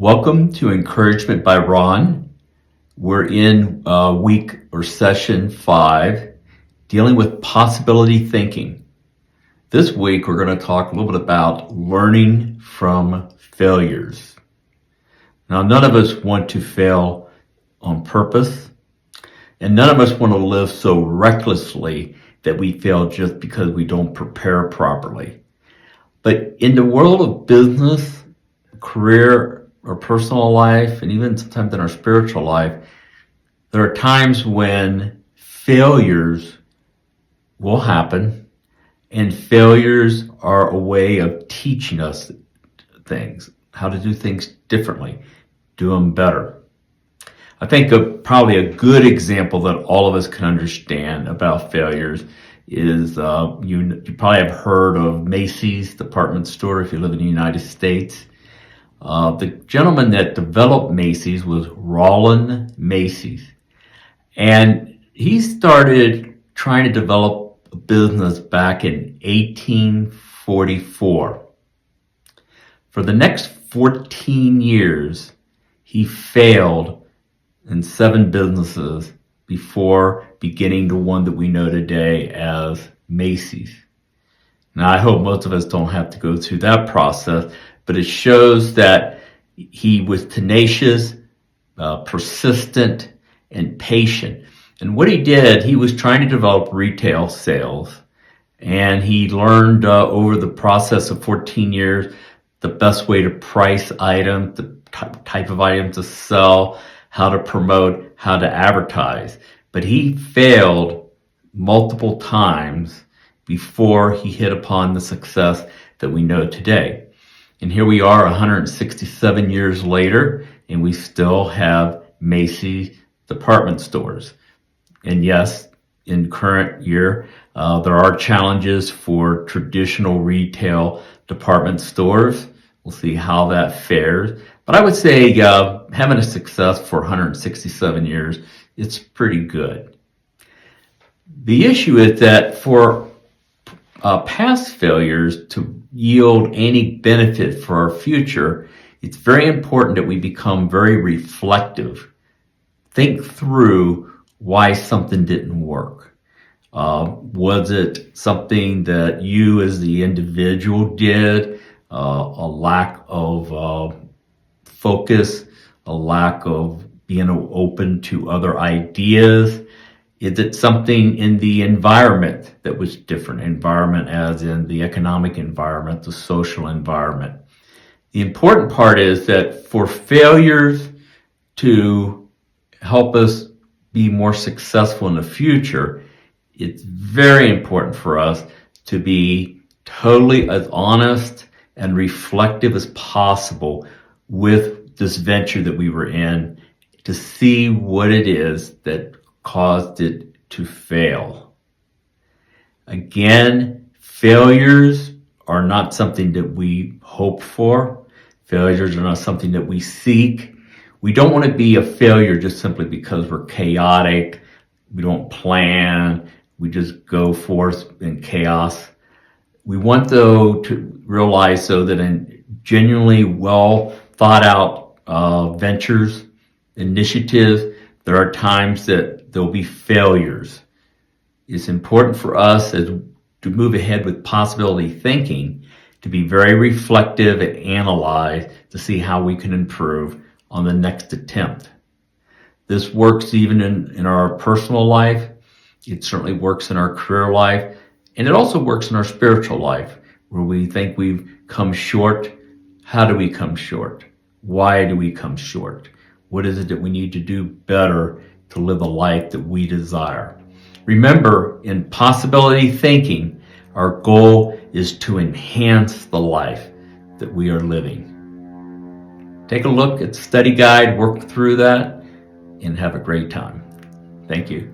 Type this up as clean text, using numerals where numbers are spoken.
Welcome to Encouragement by Ron. We're in week or session 5, dealing with possibility thinking. This week, we're going to talk a little bit about learning from failures. Now, none of us want to fail on purpose, and none of us want to live so recklessly that we fail just because we don't prepare properly. But in the world of business, career, or personal life, and even sometimes in our spiritual life, there are times when failures will happen, and failures are a way of teaching us things, how to do things differently, do them better. I think probably a good example that all of us can understand about failures is you probably have heard of Macy's department store if you live in the United States. The gentleman that developed Macy's was Roland Macy's, and he started trying to develop a business back in 1844. For the next 14 years, he failed in 7 businesses before beginning the one that we know today as Macy's. Now, I hope most of us don't have to go through that process, but it shows that he was tenacious, persistent, and patient. And what he did, he was trying to develop retail sales, and he learned over the process of 14 years the best way to price items, the type of items to sell, how to promote, how to advertise. But he failed multiple times before he hit upon the success that we know today. And here we are 167 years later, and we still have Macy's department stores. And yes, in current year, there are challenges for traditional retail department stores. We'll see how that fares. But I would say having a success for 167 years, it's pretty good. The issue is that for past failures to yield any benefit for our future, it's very important that we become very reflective. Think through why something didn't work. Was it something that you as the individual did? A lack of focus, a lack of being open to other ideas? Is it something in the environment that was different? Environment as in the economic environment, the social environment. The important part is that for failures to help us be more successful in the future, it's very important for us to be totally as honest and reflective as possible with this venture that we were in to see what it is that caused it to fail. Again, failures are not something that we hope for. Failures are not something that we seek. We don't want to be a failure just simply because we're chaotic, we don't plan, we just go forth in chaos. We want, though, to realize, though, that in genuinely well thought out ventures, initiatives, there are times that there'll be failures. It's important for us to move ahead with possibility thinking, to be very reflective and analyze to see how we can improve on the next attempt. This works even in our personal life. It certainly works in our career life. And it also works in our spiritual life, where we think we've come short. How do we come short? Why do we come short? What is it that we need to do better to live a life that we desire? Remember, in possibility thinking, our goal is to enhance the life that we are living. Take a look at the study guide, work through that, and have a great time. Thank you.